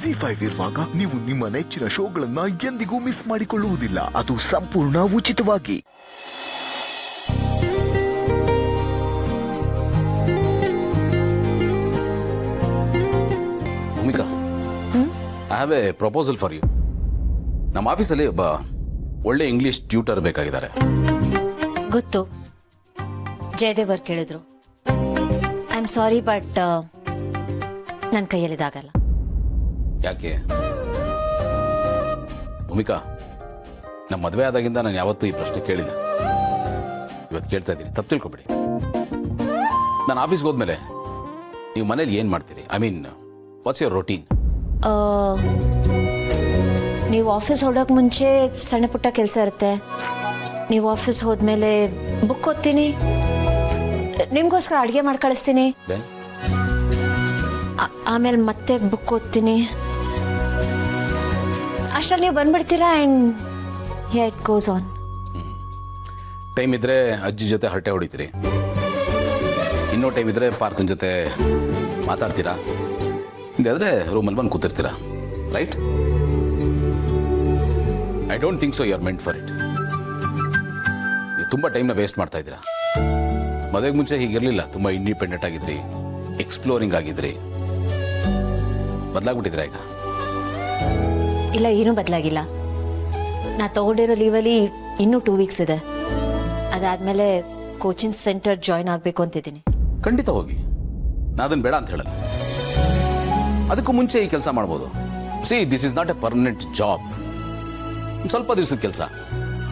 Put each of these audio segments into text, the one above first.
ಜಿ5 ಇರುವಾಗ ನೀವು ನಿಮ್ಮ ನೆಚ್ಚಿನ ಶೋಗಳನ್ನ ಎಂದಿಗೂ ಮಿಸ್ ಮಾಡಿಕೊಳ್ಳುವುದಿಲ್ಲ. ಅದು ಸಂಪೂರ್ಣ ಉಚಿತವಾಗಿ. Bhoomika, I have a proposal for you. ನಮ್ಮ ಆಫೀಸಲ್ಲಿ ಒಬ್ಬ ಒಳ್ಳೆ ಇಂಗ್ಲಿಷ್ ಟ್ಯೂಟರ್ ಬೇಕಾಗಿದ್ದಾರೆ. ಗೊತ್ತು, ಜಯದೇವ್ ಅವ್ರು ಕೇಳಿದ್ರು. ಐ ಆಮ್ ಸಾರಿ, ಬಟ್ ನನ್ನ ಕೈಯಲ್ಲಿದಾಗಲ್ಲ. ಯಾಕೆ ಭೂಮಿಕಾ? ನಮ್ಮ ಮದುವೆ ಆದಾಗಿಂದ ನಾನು ಯಾವತ್ತೂ ಈ ಪ್ರಶ್ನೆ ಕೇಳಿಲ್ಲ. ಇವತ್ತು ಕೇಳ್ತಾ ಇದ್ದೀನಿ, ತಪ್ಪು ತಿಳ್ಕೊಬೇಡಿ. ನಾನು ಆಫೀಸ್ಗೆ ಹೋದ್ಮೇಲೆ ನೀವು ಮನೇಲಿ ಏನು ಮಾಡ್ತೀರಿ? I mean, what's your routine? ನೀವು ಆಫೀಸ್ ಹೊರಡೋಕೆ ಮುಂಚೆ ಸಣ್ಣ ಪುಟ್ಟ ಕೆಲಸ ಇರುತ್ತೆ. ನೀವು ಆಫೀಸ್ ಹೋದ್ಮೇಲೆ ಬುಕ್ ಓದ್ತೀನಿ, ನಿಮಗೋಸ್ಕರ ಅಡುಗೆ ಮಾಡಿ ಕಳಿಸ್ತೀನಿ. ಆಮೇಲೆ ಮತ್ತೆ ಬುಕ್ ಓದ್ತೀನಿ. ಅಷ್ಟರಲ್ಲಿ ನೀವು ಬಂದ್ಬಿಡ್ತೀರಾ and it goes on. Time ಇದ್ದರೆ ಅಜ್ಜಿ ಜೊತೆ ಹರಟೆ ಹೊಡಿತೀರಿ, ಇನ್ನೂ ಟೈಮ್ ಇದ್ದರೆ ಪಾರ್ಥನ್ ಜೊತೆ ಮಾತಾಡ್ತೀರಾ, ಹಿಂದಾದರೆ ರೂಮಲ್ಲಿ ಬಂದು ಕೂತಿರ್ತೀರಾ, right? I don't think so you are meant for it. ನೀವು ತುಂಬ ಟೈಮ್ನ ವೇಸ್ಟ್ ಮಾಡ್ತಾ ಇದ್ದೀರಾ. ಮದುವೆಗೆ ಮುಂಚೆ ಹೀಗಿರಲಿಲ್ಲ. ತುಂಬ ಇಂಡಿಪೆಂಡೆಂಟ್ ಆಗಿದ್ರಿ, ಎಕ್ಸ್ಪ್ಲೋರಿಂಗ್ ಆಗಿದ್ರಿ. ಬದಲಾಗ್ಬಿಟ್ಟಿದ್ದೀರಾ ಈಗ? ಇಲ್ಲ, ಏನೂ ಬದಲಾಗಿಲ್ಲ. ನಾ ತಗೊಂಡಿರೋ ಲೀವಲ್ಲಿ ಇನ್ನೂ 2 ವೀಕ್ಸ್ ಇದೆ. ಅದಾದಮೇಲೆ ಕೋಚಿಂಗ್ ಸೆಂಟರ್ ಜಾಯ್ನ್ ಆಗಬೇಕು ಅಂತಿದ್ದೀನಿ. ಖಂಡಿತ ಹೋಗಿ, ನಾನು ಅದನ್ನು ಬೇಡ ಅಂತ ಹೇಳಲ್ಲ. ಅದಕ್ಕೂ ಮುಂಚೆ ಈ ಕೆಲಸ ಮಾಡ್ಬೋದು. See, this is not a permanent job. ಸ್ವಲ್ಪ ದಿವಸದ ಕೆಲಸ.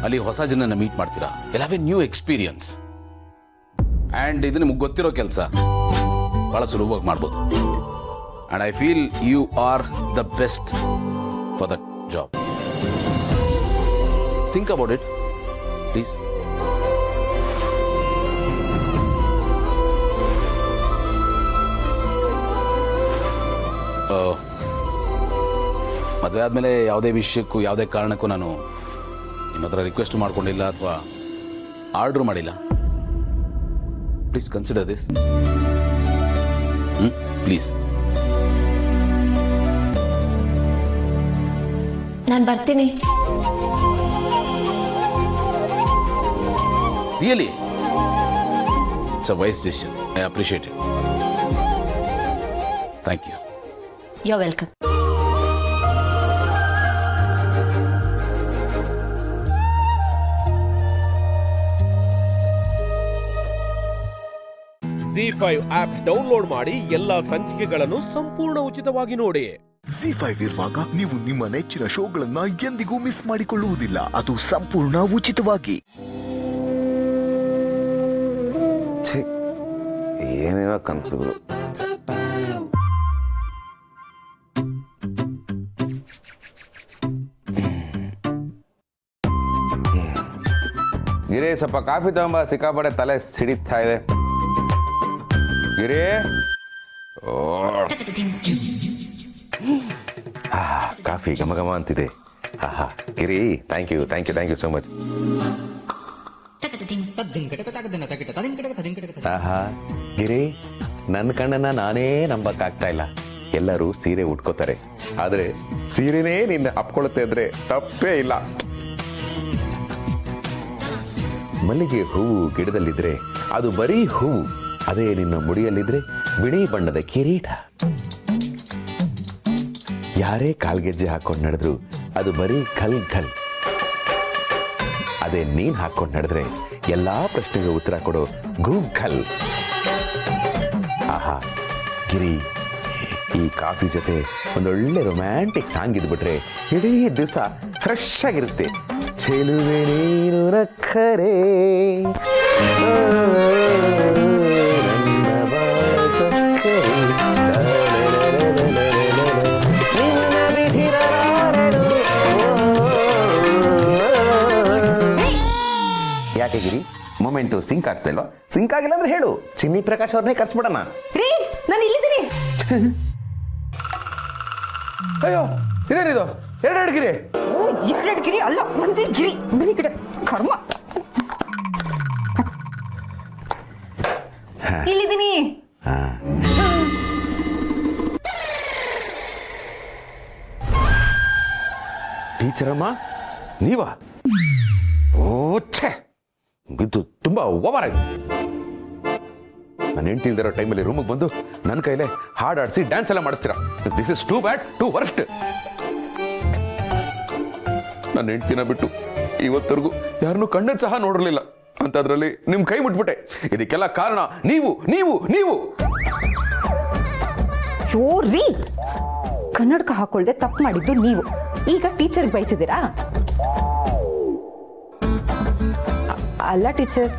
ಅಲ್ಲಿ ಹೊಸ ಜನನ ಮೀಟ್ ಮಾಡ್ತೀರಾ. You have a new experience. And ಇದು ನಿಮಗೆ ಗೊತ್ತಿರೋ ಕೆಲಸ, ಭಾಳ ಸುಲಭವಾಗಿ ಮಾಡ್ಬೋದು. And I feel you are the best for that job. Think about it please. ಮದುವೆ ಆದಮೇಲೆ ಯಾವುದೇ ವಿಷಯಕ್ಕೂ ಯಾವುದೇ ಕಾರಣಕ್ಕೂ ನಾನು ನಿಮ್ಮ ಹತ್ರ ರಿಕ್ವೆಸ್ಟ್ ಮಾಡ್ಕೊಂಡಿಲ್ಲ ಅಥವಾ ಆರ್ಡ್ರ್ ಮಾಡಿಲ್ಲ. Please consider this. ಪ್ಲೀಸ್. ನಾನು ಬರ್ತೀನಿ. Really it's a wise decision. I appreciate it. Thank you. You are welcome. Zee five app download ಮಾಡಿ ಎಲ್ಲಾ ಸಂಚಿಕೆಗಳನ್ನು ಸಂಪೂರ್ಣ ಉಚಿತವಾಗಿ ನೋಡಿ. ಜಿ5 ಇರುವಾಗ ನೀವು ನಿಮ್ಮ ನೆಚ್ಚಿನ ಶೋಗಳನ್ನ ಎಂದಿಗೂ ಮಿಸ್ ಮಾಡಿಕೊಳ್ಳುವುದಿಲ್ಲ. ಅದು ಸಂಪೂರ್ಣ ಉಚಿತವಾಗಿ. ಏನೇನೋ ಕನಸುಗಳು. ಗಿರಿ, ಸ್ವಲ್ಪ ಕಾಫಿ ತಗೊಂಬ, ಸಿಕ್ಕಾಪಡೆ ತಲೆ ಸಿಡಿತಾ ಇದೆ. ಗಿರಿ, ಕಾಫಿ ಘಮ ಘಮ ಅಂತಿದೆ. ಆಹಾ, ಗಿರಿ, ಥ್ಯಾಂಕ್ ಯು ಸೋ ಮಚ್. ಆಹಾ, ಗಿರಿ, ನನ್ನ ಕಣ್ಣನ್ನ ನಾನೇ ನಂಬಕ್ಕಾಗ್ತಾ ಇಲ್ಲ. ಎಲ್ಲರೂ ಸೀರೆ ಉಟ್ಕೋತಾರೆ, ಆದ್ರೆ ಸೀರೆನೇ ನಿನ್ನ ಅಪ್ಕೊಳ್ಳುತ್ತೆ ಅಂದ್ರೆ ತಪ್ಪೇ ಇಲ್ಲ. ಮಲ್ಲಿಗೆ ಹೂವು ಗಿಡದಲ್ಲಿದ್ರೆ ಅದು ಬರೀ ಹೂವು, ಅದೇ ನಿನ್ನ ಮುಡಿಯಲ್ಲಿದ್ರೆ ಬಿಳಿ ಬಣ್ಣದ ಕಿರೀಟ. ಯಾರೇ ಕಾಲ್ಗೆಜ್ಜೆ ಹಾಕೊಂಡು ನಡೆದ್ರು ಅದು ಬರೀ ಖಲ್ ಖಲ್, ಅದೇ ನೀನ್ ಹಾಕೊಂಡು ನಡೆದ್ರೆ ಎಲ್ಲಾ ಪ್ರಶ್ನೆಗೆ ಉತ್ತರ ಕೊಡೋ ಗೂಗಲ್. ಆಹಾ ಗಿರಿ, ಈ ಕಾಫಿ ಜೊತೆ ಒಂದೊಳ್ಳೆ ರೊಮ್ಯಾಂಟಿಕ್ ಸಾಂಗ್ ಇದ್ಬಿಟ್ರೆ ಇಡೀ ದಿವಸ ಫ್ರೆಶ್ ಆಗಿರುತ್ತೆ. ಚೆಲುವೆ ನೀನು ನಕ್ಕರೆ ಯಾಕೆ ಗಿರಿ, ಮೊಮೆಂಟು ಸಿಂಕ್ ಆಗ್ತಾ ಇಲ್ವಾ? ಸಿಂಕ್ ಆಗಿಲ್ಲ ಅಂದ್ರೆ ಹೇಳು, ಚಿನ್ನಿ ಪ್ರಕಾಶ್ ಅವ್ರನ್ನೇ ಕರ್ಸ್ಬಿಡೋಣ. ನಾನು ಇಲ್ಲಿದ್ದೀನಿ. ಅಯ್ಯೋ, ಇದೇನಿದು? ಎರಡು ಗಿರಿ. ಎರಡು ಗಿರಿ ಅಲ್ಲ, ಒಂದೇ ಗಿರಿ. ಬರೀ ಕಡೆ ಕರ್ಮ. ಇಲ್ಲಿದ್ದೀನಿ. ಟೀಚರಮ್ಮ ನೀವಾ? ಓ ಛೇ, ಇದು ತುಂಬ ಓವರ್ ಆಗಿದೆ. ನಾನು ಹೆಂಡ್ತಿ ಇಲ್ದಿರೋ ಟೈಮಲ್ಲಿ ರೂಮಿಗೆ ಬಂದು ನನ್ನ ಕೈಲೇ ಹಾಡಾಡಿಸಿ ಡ್ಯಾನ್ಸ್ ಎಲ್ಲ ಮಾಡಿಸ್ತೀರಾ. This is too bad, too worst. ನನ್ನ ಹೆಂಡ್ತಿನ ಬಿಟ್ಟು ಇವತ್ತರೆಗೂ ಯಾರನ್ನೂ ಕಣ್ಣಲ್ಲಿ ಸಹ ನೋಡಿರಲಿಲ್ಲ. ಅಂತದ್ರಲ್ಲಿ ನಿಮ್ಮ ಕೈ ಮುಟ್ಬಿಟ್ಟೆ. ಇದಕ್ಕೆಲ್ಲ ಕಾರಣ ನೀವು ನೀವು ನೀವು ಜೋರಿ ಕನ್ನಡಕ ಹಾಕೊಳ್ದೆ ತಪ್ಪು ಮಾಡಿದ್ದು ನೀವು. ಈಗ ಟೀಚರ್ಗೆ ಬೈತಿದ್ದೀರಾ? ಅಲ್ಲ ಟೀಚರ್,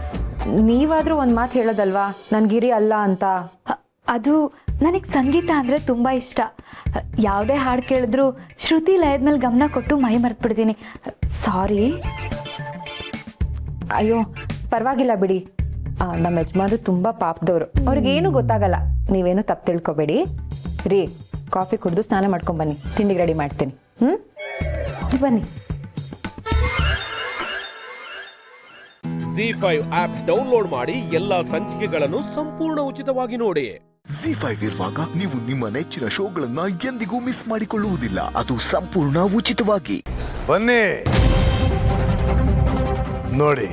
ನೀವಾದ್ರೂ ಒಂದು ಮಾತು ಹೇಳೋದಲ್ವಾ ನನ್ ಗಿರಿ ಅಲ್ಲ ಅಂತ. ಅದು ನನಗೆ ಸಂಗೀತ ಅಂದರೆ ತುಂಬ ಇಷ್ಟ. ಯಾವುದೇ ಹಾಡು ಕೇಳಿದ್ರು ಶ್ರುತಿ ಲಯದ ಮೇಲೆ ಗಮನ ಕೊಟ್ಟು ಮೈ ಮರೆತುಬಿಡ್ತೀನಿ. ಸಾರಿ. ಅಯ್ಯೋ ಪರವಾಗಿಲ್ಲ ಬಿಡಿ. ನಮ್ಮ ಯಜಮಾನ್ರು ತುಂಬ ಪಾಪದವರು, ಅವ್ರಿಗೇನು ಗೊತ್ತಾಗಲ್ಲ. ನೀವೇನು ತಪ್ಪು ತಿಳ್ಕೊಬೇಡಿ. ರೀ, ಕಾಫಿ ಕುಡಿದು ಸ್ನಾನ ಮಾಡ್ಕೊಂಬನ್ನಿ, ತಿಂಡಿಗೆ ರೆಡಿ ಮಾಡ್ತೀನಿ. ಬನ್ನಿ. ZEE5 ಆಪ್ ಡೌನ್ಲೋಡ್ ಮಾಡಿ ಎಲ್ಲಾ ಸಂಚಿಕೆಗಳನ್ನು ಸಂಪೂರ್ಣ ಉಚಿತವಾಗಿ ನೋಡಿ. ZEE5 ಇರುವಾಗ ನೀವು ನಿಮ್ಮ ನೆಚ್ಚಿನ ಶೋಗಳನ್ನ ಎಂದಿಗೂ ಮಿಸ್ ಮಾಡಿಕೊಳ್ಳುವುದಿಲ್ಲ. ಅದು ಸಂಪೂರ್ಣ ಉಚಿತವಾಗಿ. ಬನ್ನಿ ನೋಡಿ,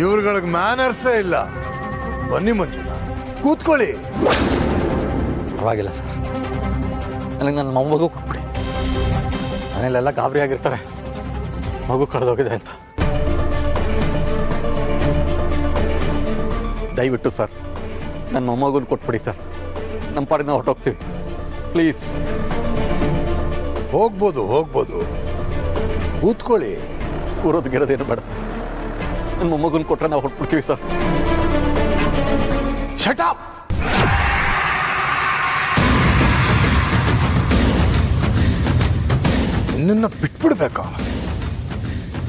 ಇವ್ರುಗಳಿಗೆ ಮ್ಯಾನರ್ಸೇ ಇಲ್ಲ. ಬನ್ನಿ ಮಂಜುನ, ಕೂತ್ಕೊಳ್ಳಿ. ಪರವಾಗಿಲ್ಲ ಸರ್, ನನಗೆ ನನ್ನ ಮೊಮ್ಮಗು ಕೊಟ್ಬಿಡಿ. ಮನೇಲೆಲ್ಲ ಗಾಬರಿ ಆಗಿರ್ತಾರೆ ಮಗು ಕಳೆದೋಗಿದೆ ಅಂತ. ದಯವಿಟ್ಟು ಸರ್ ನನ್ನ ಮೊಮ್ಮಗನ ಕೊಟ್ಬಿಡಿ ಸರ್. ನಮ್ಮ ಪಾಡಿನ ಹೊರಟೋಗ್ತೀವಿ ಪ್ಲೀಸ್. ಹೋಗ್ಬೋದು, ಕೂತ್ಕೊಳ್ಳಿ. ಕೂರೋದು ಗಿರೋದೇನು ಬೇಡ ಸರ್. ನನ್ನ ಮೊಮ್ಮಗನ ಕೊಟ್ಟರೆ ನಾವು ಹೊರಟ್ಬಿಡ್ತೀವಿ ಸರ್. Shut up. ನಿನ್ನ ಬಿಟ್ಬಿಡ್ಬೇಕಾ?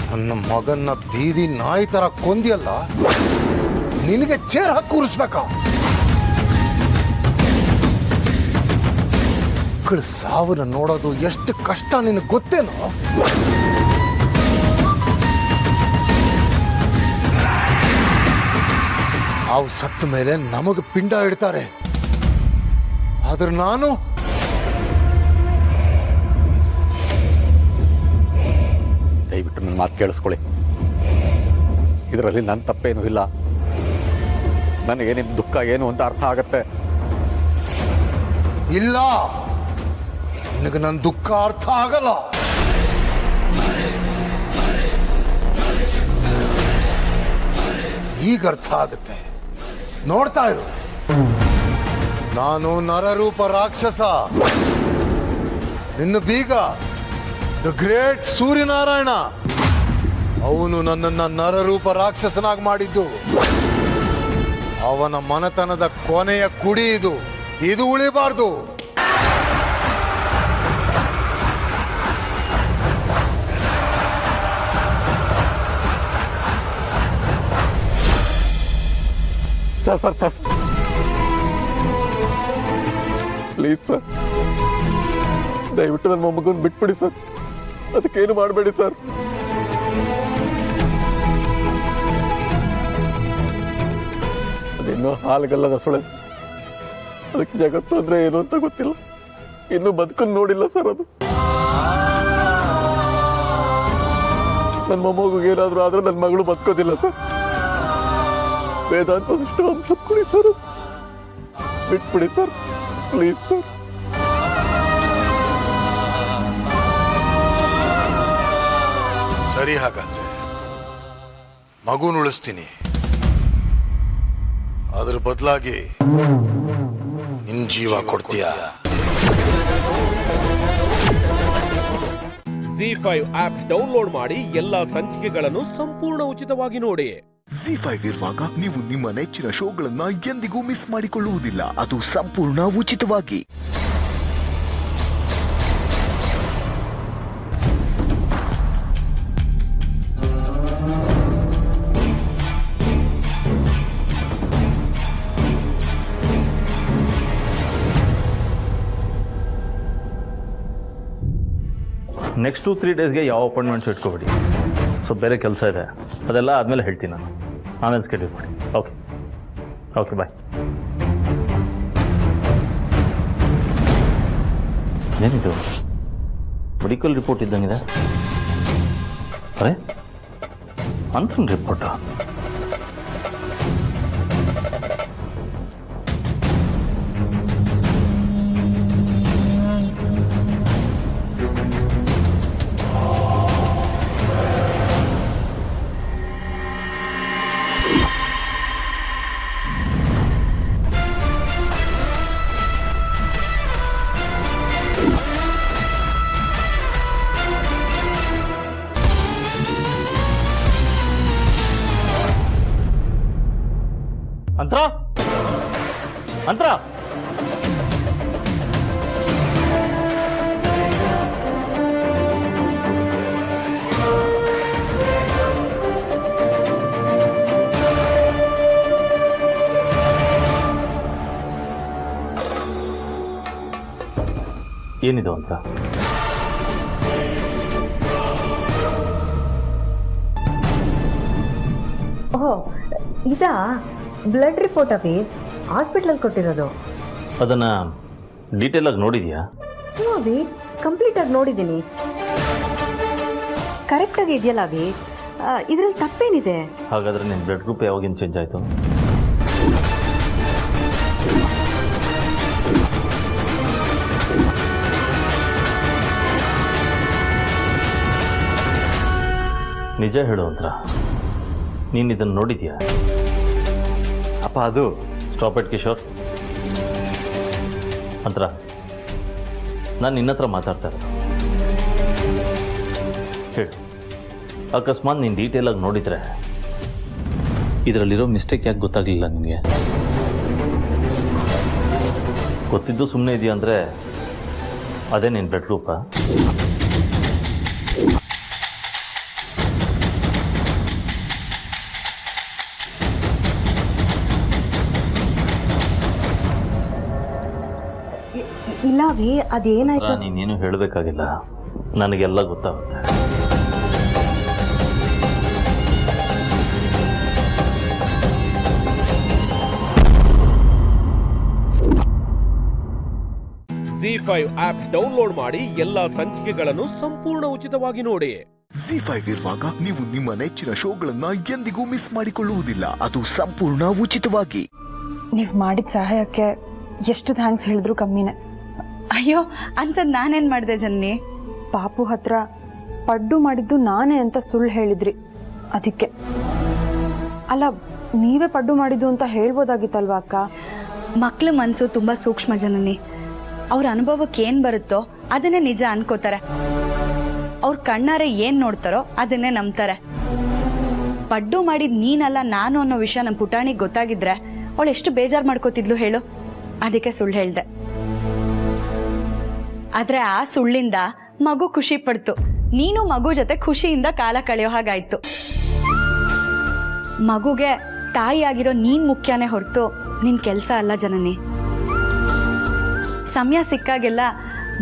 ನನ್ನ ಮಗನ್ನ ಬೀದಿ ನಾಯಿ ತರ ಕೊಂದಿಯಲ್ಲ, ನಿನಗೆ ಚೇರ್ ಹಾಕಿ ಕೂರಿಸ್ಬೇಕಾ? ಮಕ್ಕಳ ಸಾವನ್ನ ನೋಡೋದು ಎಷ್ಟು ಕಷ್ಟ ನಿನಗೆ ಗೊತ್ತೇನೋ? ಅವು ಸತ್ತ ಮೇಲೆ ನಮಗೆ ಪಿಂಡ ಇಡ್ತಾರೆ, ಆದ್ರೆ ನಾನು ದಯವಿಟ್ಟು ನನ್ನ ಮಾತು ಕೇಳಿಸ್ಕೊಳ್ಳಿ. ಇದರಲ್ಲಿ ನನ್ನ ತಪ್ಪೇನೂ ಇಲ್ಲ. ನನಗೆ ನಿಮ್ಮ ದುಃಖ ಏನು ಅಂತ ಅರ್ಥ ಆಗತ್ತೆ. ಇಲ್ಲ, ನಿನಗೆ ನನ್ನ ದುಃಖ ಅರ್ಥ ಆಗಲ್ಲ. ಈಗ ಅರ್ಥ ಆಗುತ್ತೆ, ನೋಡ್ತಾ ಇರು. ನಾನು ನರರೂಪ ರಾಕ್ಷಸ, ನಿನ್ನ ಬೀಗ ದ ಗ್ರೇಟ್ ಸೂರ್ಯನಾರಾಯಣ. ಅವನು ನನ್ನನ್ನ ನರರೂಪ ರಾಕ್ಷಸನಾಗಿ ಮಾಡಿದ್ದು. ಅವನ ಮನೆತನದ ಕೊನೆಯ ಕುಡಿ ಇದು ಉಳಿಬಾರ್ದು. ಸರ್ ಪ್ಲೀಸ್ ಸರ್, ದಯವಿಟ್ಟು ನನ್ನ ಮೊಮ್ಮಗನ ಬಿಟ್ಬಿಡಿ ಸರ್. ಅದಕ್ಕೇನು ಮಾಡಬೇಡಿ ಸರ್. ಅದಿನ್ನೂ ಹಾಲುಗಲ್ಲದ ಸೊಳೆ. ಅದಕ್ಕೆ ಜಗತ್ತು ಅಂದ್ರೆ ಏನು ಅಂತ ಗೊತ್ತಿಲ್ಲ. ಇನ್ನೂ ಬದುಕನ್ನು ನೋಡಿಲ್ಲ ಸರ್. ಅದು ನನ್ನ ಮೊಮ್ಮಗಿಗೆ ಏನಾದರೂ ಆದ್ರೆ ನನ್ನ ಮಗಳು ಬದುಕೋದಿಲ್ಲ ಸರ್. ವೇದಾಂತ ಅಷ್ಟು ಅಂಶ ಕೊಡಿ ಸರ್. ಬಿಟ್ಬಿಡಿ ಸರ್ ಪ್ಲೀಸ್ ಸರ್. ಸರಿ, ಹಾಗಾದ್ರೆ ಮಗುನ ಉಳಿಸ್ತೀನಿ. ಅದ್ರ ಬದಲಾಗಿ ನಿನ್ ಜೀವ ಕೊಡ್ತೀಯಾ? ZEE5 ಆಪ್ ಡೌನ್ಲೋಡ್ ಮಾಡಿ ಎಲ್ಲಾ ಸಂಚಿಕೆಗಳನ್ನು ಸಂಪೂರ್ಣ ಉಚಿತವಾಗಿ ನೋಡಿ. ZEE5 ಇರುವಾಗ ನೀವು ನಿಮ್ಮ ನೆಚ್ಚಿನ ಶೋಗಳನ್ನ ಎಂದಿಗೂ ಮಿಸ್ ಮಾಡಿಕೊಳ್ಳುವುದಿಲ್ಲ. ಅದು ಸಂಪೂರ್ಣ ಉಚಿತವಾಗಿ. ನೆಕ್ಸ್ಟ್ 2-3 ಡೇಸ್ಗೆ ಯಾವ ಅಪಾಯಿಂಟ್ಮೆಂಟ್ಸ್ ಇಟ್ಕೊಬೇಡಿ. ಸೊ ಬೇರೆ ಕೆಲಸ ಇದೆ, ಅದೆಲ್ಲ ಆದಮೇಲೆ ಹೇಳ್ತೀನಿ ನಾನು. ಆಮೇಲೆ ಸ್ಕೆಡ್ಯೂಲ್ ಮಾಡಿ. Okay bye. ಏನಿದು ಮೆಡಿಕಲ್ ರಿಪೋರ್ಟ್ ಇದ್ದಂಗಿದೆ. ಅರೆ ಅಂತನ್ ರಿಪೋರ್ಟಾ? ಅಂತರ ಅಂತರ ಏನಿದು ಅಂತ? ಓಹೋ, ಇದಾ ಬ್ಲಡ್ ರಿಪೋರ್ಟ್ ಅಭಿ, ಹಾಸ್ಪಿಟ್ಲಲ್ಲಿ ಕೊಟ್ಟಿರೋದು. ಅದನ್ನು ಡೀಟೇಲಾಗಿ ನೋಡಿದ್ಯಾ? ಹ್ಞೂ ಅಭಿ, ಕಂಪ್ಲೀಟಾಗಿ ನೋಡಿದ್ದೀನಿ. ಕರೆಕ್ಟಾಗಿ ಇದೆಯಲ್ಲ ಅಭಿ, ಇದರಲ್ಲಿ ತಪ್ಪೇನಿದೆ? ಹಾಗಾದರೆ ನಿನ್ನ ಬ್ಲಡ್ ಗ್ರೂಪ್ ಯಾವಾಗಿನ ಚೇಂಜ್ ಆಯಿತು? ನಿಜ ಹೇಳು ಅಂತ, ನೀನು ಇದನ್ನು ನೋಡಿದ್ಯಾ? ಅಪ್ಪ ಅದು ಸ್ಟಾಪ್ ಇಟ್ ಕಿಶೋರ್. ಅಂತರ, ನಾನು ನಿನ್ನ ಹತ್ರ ಮಾತಾಡ್ತಾ ಇರೋದು. ಹೇಳು, ಅಕಸ್ಮಾತ್ ನೀನು ಡೀಟೇಲಾಗಿ ನೋಡಿದರೆ ಇದರಲ್ಲಿರೋ ಮಿಸ್ಟೇಕ್ ಯಾಕೆ ಗೊತ್ತಾಗಲಿಲ್ಲ ನಿನಗೆ? ಗೊತ್ತಿದ್ದು ಸುಮ್ಮನೆ ಇದೆಯಾ ಅಂದರೆ ಅದೇ ನಿನ್ನ ಬ್ಲಡ್ ಗ್ರೂಪಾ? ಇಲ್ಲ ಅಭಿ, ಅದೇನಾಯ್ತು? ನೀನೇನು ಹೇಳಬೇಕಾಗಿಲ್ಲ, ನನಗೆಲ್ಲ ಗೊತ್ತಾಗುತ್ತೆ. ZEE5 ಆಪ್ ಡೌನ್ಲೋಡ್ ಮಾಡಿ ಎಲ್ಲಾ ಸಂಚಿಕೆಗಳನ್ನು ಸಂಪೂರ್ಣ ಉಚಿತವಾಗಿ ನೋಡಿ. ZEE5 ಇರುವಾಗ ನೀವು ನಿಮ್ಮ ನೆಚ್ಚಿನ ಶೋಗಳನ್ನ ಎಂದಿಗೂ ಮಿಸ್ ಮಾಡಿಕೊಳ್ಳುವುದಿಲ್ಲ, ಅದು ಸಂಪೂರ್ಣ ಉಚಿತವಾಗಿ. ನೀವು ಮಾಡಿದ ಸಹಾಯಕ್ಕೆ ಎಷ್ಟು ಥ್ಯಾಂಕ್ಸ್ ಹೇಳಿದ್ರು ಕಮ್ಮಿನೇ. ಅಯ್ಯೋ, ಅಂಥದ್ದು ನಾನೇನು ಮಾಡಿದೆ ಜನ್ನಿ? ಪಾಪು ಹತ್ರ ಪಡ್ಡು ಮಾಡಿದ್ದು ನಾನೇ ಅಂತ ಸುಳ್ಳು ಹೇಳಿದ್ರಿ, ಅದಕ್ಕೆ. ಅಲ್ಲ, ನೀವೇ ಪಡ್ಡು ಮಾಡಿದ್ದು ಅಂತ ಹೇಳ್ಬೋದಾಗಿತ್ತಲ್ವಾ ಅಕ್ಕ? ಮಕ್ಳ ಮನಸ್ಸು ತುಂಬ ಸೂಕ್ಷ್ಮ ಜನನಿ. ಅವ್ರ ಅನುಭವಕ್ಕೆ ಏನು ಬರುತ್ತೋ ಅದನ್ನೇ ನಿಜ ಅನ್ಕೋತಾರೆ. ಅವ್ರ ಕಣ್ಣಾರೆ ಏನು ನೋಡ್ತಾರೋ ಅದನ್ನೇ ನಂಬ್ತಾರೆ. ಪಡ್ಡು ಮಾಡಿದ್ ನೀನಲ್ಲ ನಾನು ಅನ್ನೋ ವಿಷಯ ನಮ್ಮ ಪುಟಾಣಿಗೆ ಗೊತ್ತಾಗಿದ್ರೆ ಅವಳು ಎಷ್ಟು ಬೇಜಾರು ಮಾಡ್ಕೋತಿದ್ಲು ಹೇಳು. ಅದಕ್ಕೆ ಸುಳ್ಳು ಹೇಳ್ದೆ. ಆದ್ರೆ ಆ ಸುಳ್ಳಿಂದ ಮಗು ಖುಷಿ ಪಡ್ತು. ನೀನು ಮಗು ಜೊತೆ ಖುಷಿಯಿಂದ ಕಾಲ ಕಳೆಯೋ ಹಾಗಾಯ್ತು. ಮಗುಗೆ ತಾಯಿಯಾಗಿರೋ ನೀನ್ ಮುಖ್ಯನೇ ಹೊರತು ನಿನ್ ಕೆಲಸ ಅಲ್ಲ ಜನನಿ. ಸಮಯ ಸಿಕ್ಕಾಗೆಲ್ಲ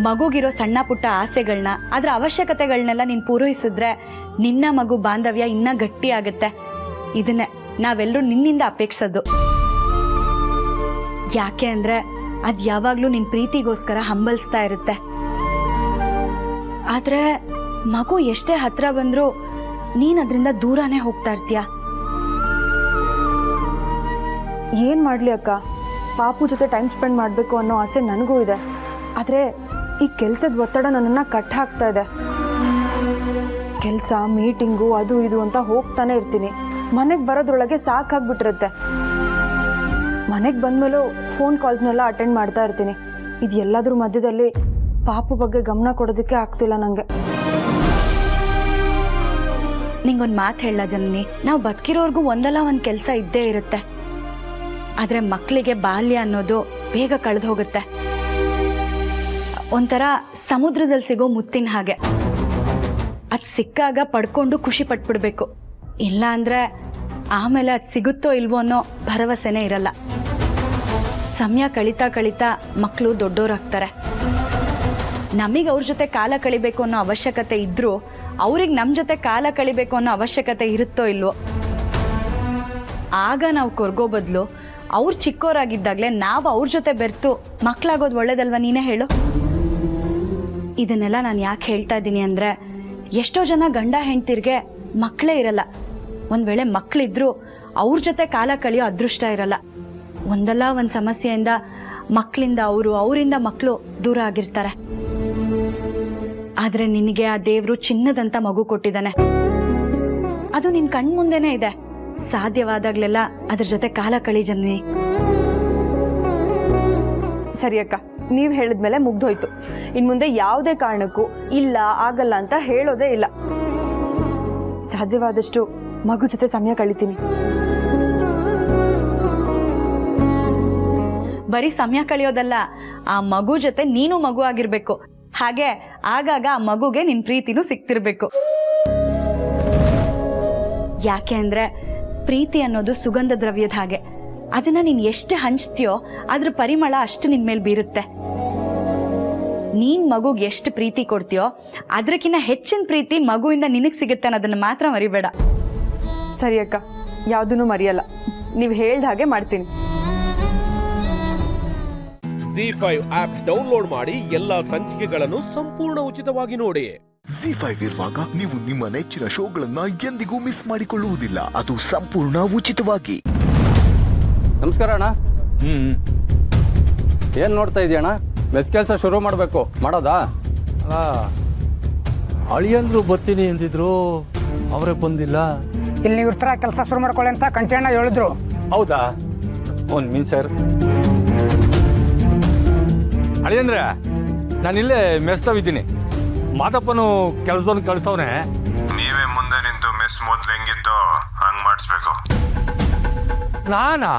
ಮಗುಗಿರೋ ಸಣ್ಣ ಪುಟ್ಟ ಆಸೆಗಳನ್ನ, ಅದರ ಅವಶ್ಯಕತೆಗಳನ್ನೆಲ್ಲ ನೀನು ಪೂರೈಸಿದ್ರೆ ನಿನ್ನ ಮಗು ಬಾಂಧವ್ಯ ಇನ್ನ ಗಟ್ಟಿ ಆಗತ್ತೆ. ಇದನ್ನೇ ನಾವೆಲ್ಲರೂ ನಿನ್ನಿಂದ ಅಪೇಕ್ಷಿಸೋದು. ಯಾಕೆ ಅಂದ್ರೆ ಅದ್ ಯಾವಾಗ್ಲೂ ನಿನ್ ಪ್ರೀತಿಗೋಸ್ಕರ ಹಂಬಲಿಸ್ತಾ ಇರುತ್ತೆ. ಆದ್ರೆ ಮಗು ಎಷ್ಟೇ ಹತ್ರ ಬಂದ್ರೂ ನೀನ್ ಅದರಿಂದ ದೂರನೇ ಹೋಗ್ತಾ ಇರ್ತೀಯ. ಏನ್ ಮಾಡ್ಲಿ ಅಕ್ಕ, ಪಾಪು ಜೊತೆ ಟೈಮ್ ಸ್ಪೆಂಡ್ ಮಾಡಬೇಕು ಅನ್ನೋ ಆಸೆ ನನಗೂ ಇದೆ. ಆದರೆ ಈ ಕೆಲಸದ ಒತ್ತಡ ನನ್ನನ್ನು ಕಟ್ ಹಾಕ್ತಾ ಇದೆ. ಕೆಲಸ, ಮೀಟಿಂಗು, ಅದು ಇದು ಅಂತ ಹೋಗ್ತಾನೆ ಇರ್ತೀನಿ. ಮನೆಗೆ ಬರೋದ್ರೊಳಗೆ ಸಾಕಾಗ್ಬಿಟ್ಟಿರುತ್ತೆ. ಮನೆಗೆ ಬಂದಮೇಲೂ ಫೋನ್ ಕಾಲ್ಸ್ನೆಲ್ಲ ಅಟೆಂಡ್ ಮಾಡ್ತಾ ಇರ್ತೀನಿ. ಇದು ಎಲ್ಲದ್ರ ಮಧ್ಯದಲ್ಲಿ ಪಾಪು ಬಗ್ಗೆ ಗಮನ ಕೊಡೋದಕ್ಕೆ ಆಗ್ತಿಲ್ಲ ನನಗೆ. ನಿಂಗೊಂದು ಮಾತು ಹೇಳ ಜನನಿ, ನಾವು ಬದುಕಿರೋರ್ಗೂ ಒಂದಲ್ಲ ಒಂದು ಕೆಲಸ ಇದ್ದೇ ಇರುತ್ತೆ. ಆದರೆ ಮಕ್ಕಳಿಗೆ ಬಾಲ್ಯ ಅನ್ನೋದು ಬೇಗ ಕಳೆದು ಹೋಗುತ್ತೆ. ಒಂಥರ ಸಮುದ್ರದಲ್ಲಿ ಸಿಗೋ ಮುತ್ತಿನ ಹಾಗೆ. ಅದು ಸಿಕ್ಕಾಗ ಪಡ್ಕೊಂಡು ಖುಷಿ ಪಟ್ಬಿಡ್ಬೇಕು. ಇಲ್ಲ ಅಂದರೆ ಆಮೇಲೆ ಅದು ಸಿಗುತ್ತೋ ಇಲ್ವೋ ಅನ್ನೋ ಭರವಸೆನೇ ಇರಲ್ಲ. ಸಮಯ ಕಳೀತಾ ಕಳೀತಾ ಮಕ್ಕಳು ದೊಡ್ಡೋರಾಗ್ತಾರೆ. ನಮಗೆ ಅವ್ರ ಜೊತೆ ಕಾಲ ಕಳಿಬೇಕು ಅನ್ನೋ ಅವಶ್ಯಕತೆ ಇದ್ರೂ ಅವ್ರಿಗೆ ನಮ್ಮ ಜೊತೆ ಕಾಲ ಕಳಿಬೇಕು ಅನ್ನೋ ಅವಶ್ಯಕತೆ ಇರುತ್ತೋ ಇಲ್ವೋ. ಆಗ ನಾವು ಕೊರ್ಗೋ ಬದಲು ಅವ್ರು ಚಿಕ್ಕವರಾಗಿದ್ದಾಗಲೇ ನಾವು ಅವ್ರ ಜೊತೆ ಬೆರೆತು ಮಕ್ಕಳಾಗೋದು ಒಳ್ಳೇದಲ್ವ? ನೀನೇ ಹೇಳು. ಇದನ್ನೆಲ್ಲ ನಾನು ಯಾಕೆ ಹೇಳ್ತಾ ಇದ್ದೀನಿ ಅಂದರೆ ಎಷ್ಟೋ ಜನ ಗಂಡ ಹೆಂಡ್ತಿರ್ಗೆ ಮಕ್ಕಳೇ ಇರಲ್ಲ. ಒಂದು ವೇಳೆ ಮಕ್ಕಳಿದ್ರೂ ಅವ್ರ ಜೊತೆ ಕಾಲ ಕಳೆಯೋ ಅದೃಷ್ಟ ಇರಲ್ಲ. ಒಂದಲ್ಲ ಒಂದು ಸಮಸ್ಯೆಯಿಂದ ಮಕ್ಕಳಿಂದ ಅವರಿಂದ ಮಕ್ಕಳು ದೂರ ಆಗಿರ್ತಾರೆ. ಆದರೆ ನಿನಗೆ ಆ ದೇವರು ಚಿನ್ನದಂತ ಮಗು ಕೊಟ್ಟಿದ್ದಾನೆ. ಅದು ನಿನ್ನ ಕಣ್ಮುಂದೆನೇ ಇದೆ. ಸಾಧ್ಯವಾದಾಗಲೆಲ್ಲ ಅದ್ರ ಜೊತೆ ಕಾಲ ಕಳಿ ಜನ್ವಿ. ಸರಿ ಅಕ್ಕ, ನೀವು ಹೇಳಿದ್ಮೇಲೆ ಮುಗ್ದೋಯ್ತು. ಇನ್ನು ಮುಂದೆ ಯಾವುದೇ ಕಾರಣಕ್ಕೂ ಇಲ್ಲ ಆಗಲ್ಲ ಅಂತ ಹೇಳೋದೇ ಇಲ್ಲ. ಸಾಧ್ಯವಾದಷ್ಟು ಮಗು ಜೊತೆ ಸಮಯ ಕಳಿತೀನಿ. ಬರೀ ಸಮಯ ಕಳೆಯೋದಲ್ಲ, ಆ ಮಗು ಜೊತೆ ನೀನು ಮಗು ಆಗಿರ್ಬೇಕು. ಹಾಗೆ ಆಗಾಗ ಆ ಮಗುಗೆ ನಿನ್ ಪ್ರೀತಿನೂ ಸಿಗ್ತಿರ್ಬೇಕು. ಯಾಕೆ ಅಂದ್ರೆ ಪ್ರೀತಿ ಅನ್ನೋದು ಸುಗಂಧ ದ್ರವ್ಯದ ಹಾಗೆ. ಅದನ್ನ ನೀನ್ ಎಷ್ಟು ಹಂಚ್ತೀಯೋ ಅದ್ರ ಪರಿಮಳ ಅಷ್ಟು ನಿನ್ ಮೇಲೆ ಬೀರುತ್ತೆ. ನೀನ್ ಮಗುಗೆ ಎಷ್ಟು ಪ್ರೀತಿ ಕೊಡ್ತೀಯೋ ಅದಕ್ಕಿಂತ ಹೆಚ್ಚಿನ ಪ್ರೀತಿ ಮಗುವಿಂದ ನಿನಗೆ ಸಿಗುತ್ತೆ ಅನ್ನೋದನ್ನ ಮಾತ್ರ ಮರಿಬೇಡ. ಸರಿ ಅಕ್ಕ, ಯಾವುದನ್ನು ಮರೆಯಲ್ಲ. ನೀವು ಹೇಳ್ದ ಹಾಗೆ ಮಾಡ್ತೀನಿ. ZEE5 ಆಪ್ ಡೌನ್ಲೋಡ್ ಮಾಡಿ ಎಲ್ಲಾ ಸಂಚಿಕೆಗಳನ್ನು ಸಂಪೂರ್ಣ ಉಚಿತವಾಗಿ ನೋಡಿ. ZEE5 ಇರುವಾಗ ನೀವು ನಿಮ್ಮ ನೆಚ್ಚಿನ ಶೋಗಳನ್ನ ಎಂದಿಗೂ ಮಿಸ್ ಮಾಡಿಕೊಳ್ಳುವುದಿಲ್ಲ. ಅದು ಸಂಪೂರ್ಣ ಉಚಿತವಾಗಿ. ನಮಸ್ಕಾರ ಅಣ್ಣ. ಏನು ನೋಡ್ತಾ ಇದೆಯಣ್ಣ? ಮೆಸ್ ಕೆಲಸ ಶುರು ಮಾಡಬೇಕು, ಮಾಡೋದಾ? ಅಳಿಯಂದ್ರು ಬರ್ತೀನಿ ಅಂದಿದ್ರು, ಅವರೇ ಬಂದಿಲ್ಲ. ಇಲ್ಲಿ ನೀವು ಇರ್ತಾರ, ಕೆಲಸ ಶುರು ಮಾಡ್ಕೊಳ್ಳಿ ಅಂತ ಕಂಟೆಣ್ಣ ಹೇಳಿದ್ರು. ಹೌದಾ? ಒಂದು ಮೀನ್ ಸರ್. ಅಳಿಯಂದ್ರೆ ನಾನು ಇಲ್ಲೇ ಮೆಸ್ತಾವಿದ್ದೀನಿ. ಮಾದಪ್ಪನು ಕೆಲಸದವ್ನು ಕಳಿಸವ್ನೆ. ನೀವೇ ಮುಂದೆ ನಿಂತು ಮೆಸ್ ಮೊದ್ಲು ಹೆಂಗಿತ್ತೋ ಹಂಗ್ ಮಾಡಿಸ್ಬೇಕು. ನಾನಾ?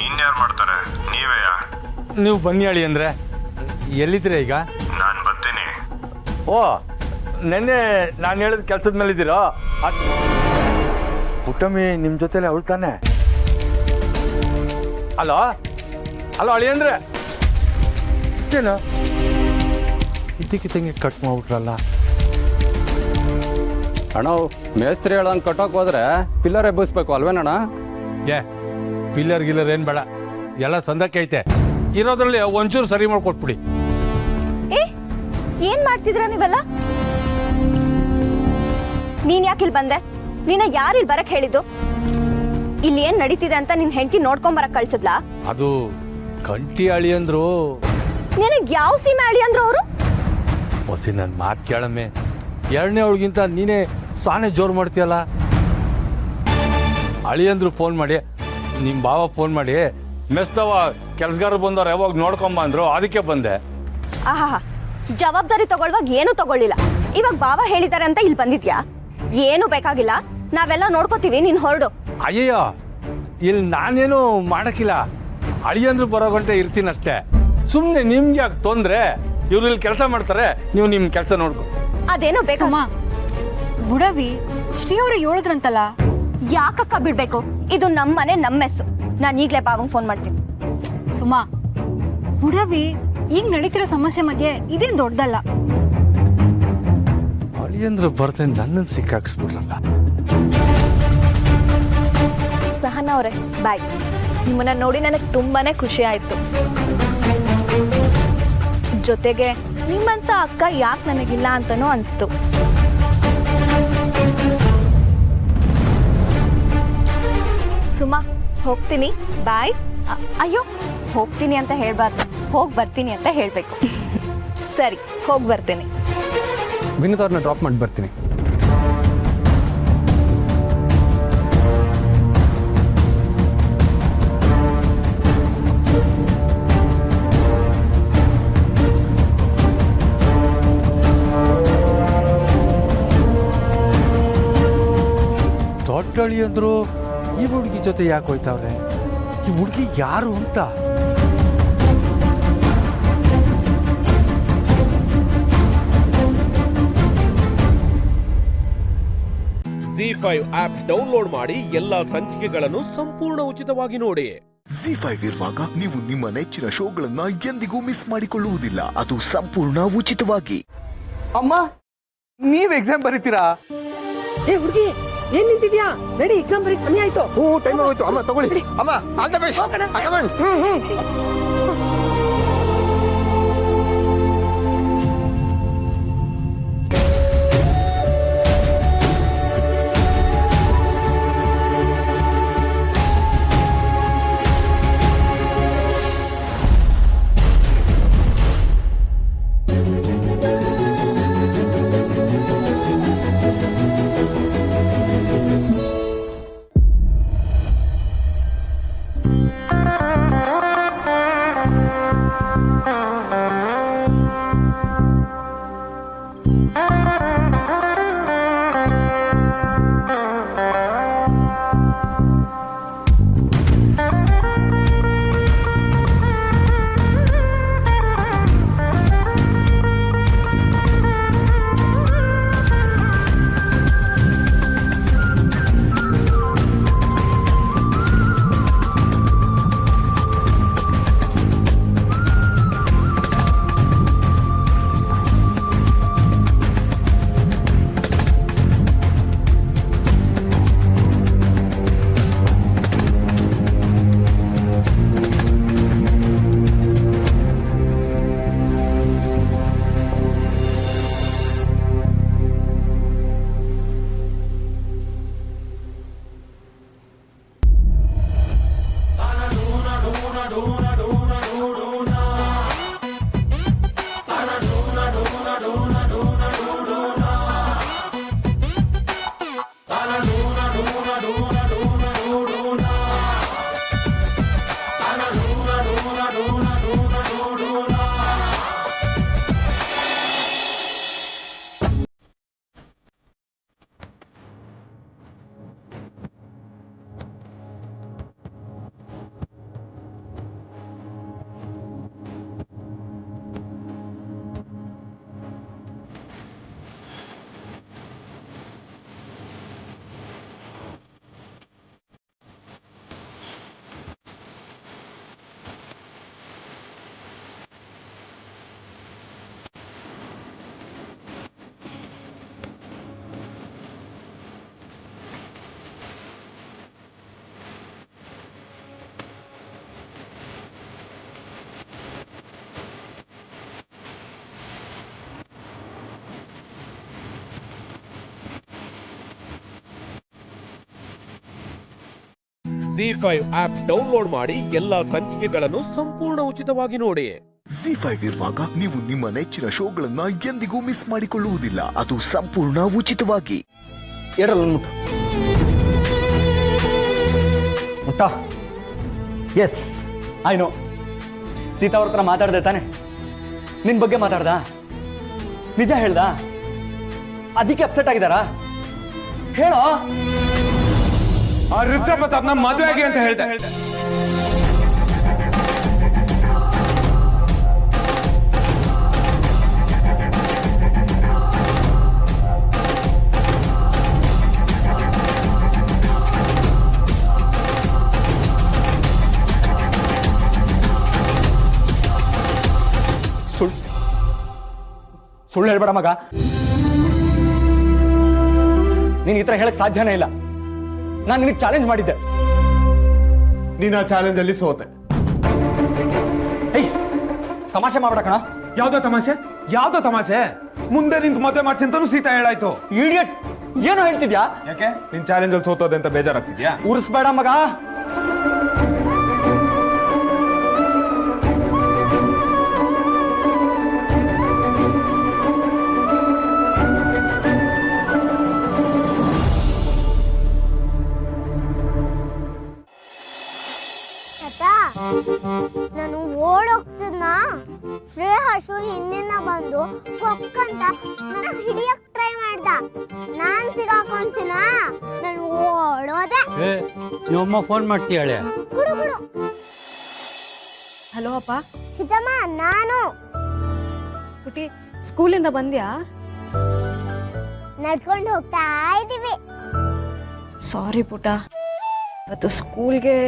ಇನ್ಯಾರು ಮಾಡ್ತಾರೆ? ನೀವೇ. ನೀವು ಬನ್ನಿ ಅಳಿಯಂದ್ರೆ. ಎಲ್ಲಿದ್ದೀರಾ ಈಗ? ನಾನು ಬರ್ತೀನಿ. ಓ, ನೆನ್ನೆ ನಾನು ಹೇಳಿದ ಕೆಲಸದ ಮೇಲೆ ಇದ್ದೀರಾ? ಪುಟ್ಟಮ್ಮಿ ನಿಮ್ಮ ಜೊತೆಲೆ ಅವಳು ತಾನೆ? ಅಲೋ ಅಲೋ ಅಳಿಯಂದ್ರೆ, ಏನು ಇದ್ದಕ್ಕಿದ್ದಂಗೆ ಕಟ್ ಮಾಡ್ಬಿಟ್ರಲ್ಲ ಅಣ್ಣ. ಮೇಸ್ತ್ರಿ ಹೇಳಂಗೆ ಕಟ್ಟೋಕೆ ಹೋದ್ರೆ ಪಿಲ್ಲರ್ ಎಬ್ಬಿಸ್ಬೇಕು ಅಲ್ವೇನಣ್ಣ? ಏ, ಪಿಲ್ಲರ್ ಗಿಲ್ಲರ್ ಏನು ಬೇಡ, ಎಲ್ಲ ಸಂದಕ್ಕೆ ಐತೆ. ಇರೋದ್ರಲ್ಲಿ ಒಂಚೂರು ಸರಿ ಮಾಡ್ಕೊಟ್ಬಿಡಿ. ಏನ್ ಮಾಡ್ತಿದ್ರ ನೀವೆಲ್ಲ? ನೀನ್ ಯಾಕೆ ಇಲ್ಲಿ ಬಂದೆ? ನೀನ ಯಾರು ಇಲ್ಲಿ ಬರಕ್ ಹೇಳಿದ್ದು? ಇಲ್ಲಿ ಏನ್ ನಡೀತಿದೆ ಅಂತ ನಿನ್ ಹೆಂಡತಿ ನೋಡ್ಕೊಂಡ್ ಬರಕ್ ಕಳ್ಸಿದ್ಲಾ? ಅದು ಕಂಟಿ ಅಳಿ ಅಂದ್ರು. ನಿನಗ್ ಯಾವ ಸೀಮೆ ಅಳಿ ಅಂದ್ರು ಅವರು? ಹೊಸಿ ನನ್ನ ಮಾತು ಕೇಳಮ್ಮೆ. ಎರಡನೇ ಅವಳಿಗಿಂತ ನೀನೇ ಸಾನೆ ಜೋರು ಮಾಡ್ತೀಯಲ್ಲ. ಅಳಿಯಂದ್ರು ಫೋನ್ ಮಾಡಿ, ನಿಮ್ಮ ಬಾವ ಫೋನ್ ಮಾಡಿ, ಮೆಸ್ದವ ಕೆಲ್ಸಗಾರರು ಬಂದವ್ರು ಯಾವಾಗ ನೋಡ್ಕೊಂಬ ಅಂದ್ರು, ಅದಕ್ಕೆ ಬಂದೆ. ಆಹಾ, ಜವಾಬ್ದಾರಿ ತಗೊಳ್ವಾಗ ಏನು ತಗೊಳ್ಳಿಲ್ಲ. ಇವಾಗ ಬಾವ ಹೇಳಿದ್ದಾರೆ ಅಂತ ಇಲ್ಲಿ ಬಂದಿದ್ಯಾ? ಏನು ಬೇಕಾಗಿಲ್ಲ, ನಾವೆಲ್ಲ ನೋಡ್ಕೋತೀವಿ, ನೀನ್ ಹೊರಡು. ಅಯ್ಯಯ್ಯೋ, ಇಲ್ಲಿ ನಾನೇನು ಮಾಡಕ್ಕಿಲ್ಲ. ಅಳಿಯಂದ್ರು ಬರೋ ಗಂಟೆ ಇರ್ತೀನಷ್ಟೇ. ಸುಮ್ಮನೆ ನಿಮ್ಗೆ ಯಾಕೆ ತೊಂದ್ರೆ? ಇವ್ರು ಇಲ್ಲಿ ಕೆಲಸ ಮಾಡ್ತಾರೆ, ನೀವು ನಿಮ್ಮ ಕೆಲಸ ನೋಡ್ಕೊ. ಅದೇನೋ ಬೇಕಮ್ಮ. ಬುಡವಿ ಶ್ರೀ ಅವರು ಹೇಳಿದ್ರಂತಲ್ಲ. ಯಾಕಕ್ಕ ಬಿಡ್ಬೇಕು? ಇದು ನಮ್ಮ ಮನೆ, ನಮ್ಮ ಮೆಸ್ಸು. ನಾನು ಈಗಲೇ ಬಾವಂಗ್ ಫೋನ್ ಮಾಡ್ತೀನಿ. ಸುಮಾ, ಬುಡವಿ ಈಗ ನಡೀತಿರೋ ಸಮಸ್ಯೆ ಮಧ್ಯೆ ಇದೇನು ದೊಡ್ಡದಲ್ಲ. ಅಳಿಯಂದ್ರು ಬರ್ತೇನೆ, ನನ್ನನ್ನು ಸಿಕ್ಕಾಕ್ಸ್ಬಿಡ್ರಲ್ಲ. ಸಹನಾ ಅವರೇ, ಬಾಯ್. ನಿಮ್ಮನ್ನ ನೋಡಿ ನನಗೆ ತುಂಬಾನೇ ಖುಷಿ ಆಯ್ತು. ಜೊತೆಗೆ ನಿಮ್ಮಂತ ಅಕ್ಕ ಯಾಕೆ ನನಗಿಲ್ಲ ಅಂತನೂ ಅನಿಸ್ತು. ಸುಮಾ, ಹೋಗ್ತೀನಿ, ಬಾಯ್. ಅಯ್ಯೋ, ಹೋಗ್ತೀನಿ ಅಂತ ಹೇಳ್ಬಾರ್ದು, ಹೋಗಿ ಬರ್ತೀನಿ ಅಂತ ಹೇಳ್ಬೇಕು. ಸರಿ, ಹೋಗಿ ಬರ್ತೀನಿ. ವಿನೋದ್ ಅವ್ರನ್ನ ಡ್ರಾಪ್ ಮಾಡಿ ಬರ್ತೀನಿ. ದೊಡ್ಡ ಅಳಿಯಂದ್ರು ಈ ಹುಡುಗಿ ಜೊತೆ ಯಾಕೆ ಹೋಯ್ತಾವ್ರೆ? ಈ ಹುಡುಗಿ ಯಾರು ಅಂತ? ZEE5 ಆಪ್ ಡೌನ್ಲೋಡ್ ಮಾಡಿ ಎಲ್ಲಾ ಸಂಚಿಕೆಗಳನ್ನು ಸಂಪೂರ್ಣ ಉಚಿತವಾಗಿ ನೋಡಿ. ZEE5 ಇರುವಾಗ ನೀವು ನಿಮ್ಮ ನೆಚ್ಚಿನ ಶೋಗಳನ್ನ ಎಂದಿಗೂ ಮಿಸ್ ಮಾಡಿಕೊಳ್ಳುವುದಿಲ್ಲ. ಅದು ಸಂಪೂರ್ಣ ಉಚಿತವಾಗಿ. ಅಮ್ಮ, ನೀವ್ ಎಕ್ಸಾಮ್ ಬರೀತೀರಾ? ಏ ಹುಡುಗಿ, ಏನ್ ನಿಂತಿದ್ಯಾ? ನಡಿ, ಎಕ್ಸಾಮ್ ಬರೀಕ್ ಸಮಯ ಆಯ್ತು. ಟೈಮ್ ಆಗೋಯ್ತು. ಅಮ್ಮ ತಗೊಳ್ಳಿ. ಅಮ್ಮ, all the best. ZEE5 app download ಮಾಡಿ ಎಲ್ಲಾ ಸಂಚಿಕೆಗಳನ್ನು ಸಂಪೂರ್ಣ ಉಚಿತವಾಗಿ ನೋಡಿ. ZEE5 ಇರುವಾಗ ನೀವು ನಿಮ್ಮ ನೆಚ್ಚಿನ ಶೋಗಳನ್ನ ಎಂದಿಗೂ ಮಿಸ್ ಮಾಡಿಕೊಳ್ಳುವುದಿಲ್ಲ. ಅದು ಸಂಪೂರ್ಣ ಉಚಿತವಾಗಿ. ಮುಟ್ಟ ಎಸ್ ಐ ನೋ. ಸೀತಾ ಅವ್ರ ಹತ್ರ ಮಾತಾಡ್ದೆ ತಾನೆ? ನಿನ್ ಬಗ್ಗೆ ಮಾತಾಡ್ದ? ನಿಜ ಹೇಳ್ದ? ಅದಕ್ಕೆ ಅಪ್ಸೆಟ್ ಆಗಿದಾರಾ? ಹೇಳೋ. ಆ ರುದ್ರ ಪ್ರತಾಪ್ನ ಮದುವೆ ಆಗಿ ಅಂತ ಹೇಳ್ದೆ. ಸುಳ್ಳು ಹೇಳ್ಬೇಡ ಮಗ. ನೀನ್ ಈ ತರ ಹೇಳಕ್ ಸಾಧ್ಯನೇ ಇಲ್ಲ. ನಾನು ನಿನಗೆ ಚಾಲೆಂಜ್ ಮಾಡಿದ್ದೆ. ನೀನ್ ಆ ಚಾಲೆಂಜ್ ಅಲ್ಲಿ ಸೋತೆ. ಏಯ್, ತಮಾಷೆ ಮಾಡ್ಬೇಡ ಕಣ. ಯಾವ್ದೋ ತಮಾಷೆ? ಯಾವ್ದೋ ತಮಾಷೆ? ಮುಂದೆ ನಿಂತು ಮದುವೆ ಮಾಡ್ಸಿ ಅಂತಾನು ಸೀತಾ ಹೇಳಾಯ್ತು. ಇಡಿಯಟ್, ಏನು ಹೇಳ್ತಿದ್ಯಾ? ಯಾಕೆ ನಿನ್ ಚಾಲೆಂಜ್ ಅಲ್ಲಿ ಸೋತೋದೆ ಅಂತ ಬೇಜಾರಾಗ್ತಿದ್ಯಾ? ಉರ್ಸ್ಬೇಡ ಮಗ. ನಾನು ಓಡೋಗ್ತಿದ್ನ, ಶ್ರೇಹಸು ಹಿಂದಿನ ಬಂದು ಕೊಕ್ಕಂತ ನನ್ನ ಹಿಡಿಯಕ್ ಟ್ರೈ ಮಾಡ್ದ. ನಾನ್ ಸಿಗಾಕೊಂತಿನ, ನಾನು ಓಡೋದೆ. ನಿಮ್ಮಮ್ಮ ಫೋನ್ ಮಾಡ್ತೀಯಾಳೆ? ಗುಡು ಗುಡು. ಹಲೋ ಅಪ್ಪ. ಸೀತಮ್ಮ, ನಾನು ಪುಟಿ, ಸ್ಕೂಲಿಂದ ಬಂದ್ಯಾ? ನಡ್ಕೊಂಡು ಹೋಗ್ತಾ ಇದೀವಿ. ಸಾರಿ ಪುಟ, ಇವತ್ತು ಸ್ಕೂಲ್ಗೆ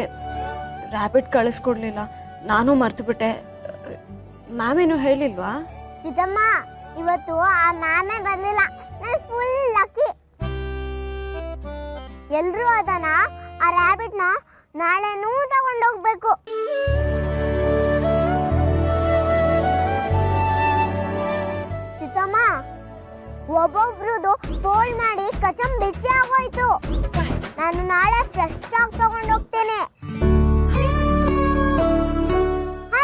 ರ್ಯಾಬಿಟ್ ಕಳಿಸ್ಕೊಡ್ಲಿಲ್ಲ, ನಾನು ಮರ್ತುಬಿಟ್ಟೆ. ಮ್ಯಾಮ್ ಏನು ಹೇಳಿಲ್ವಾ? ಸೀತಮ್ಮ, ಇವತ್ತು ಆ ಮ್ಯಾಮೇ ಬಂದಿಲ್ಲ. ನಾನು ಫುಲ್ ಲಕ್ಕಿ. ಎಲ್ರೂ ಅದನ್ನ, ಆ ರ್ಯಾಬಿಟ್ನ ನಾಳೆನೂ ತಗೊಂಡೋಗ್ಬೇಕು. ಸೀತಮ್ಮ, ಒಬ್ಬೊಬ್ರದು ಫೋಲ್ಡ್ ಮಾಡಿ ಕಚಂ ಬಿಸಿ ಆಗೋಯ್ತು. ನಾನು ನಾಳೆ ಫ್ರೆಶ್ ಆಗಿ ತಗೊಂಡೋಗ್ತೇನೆ.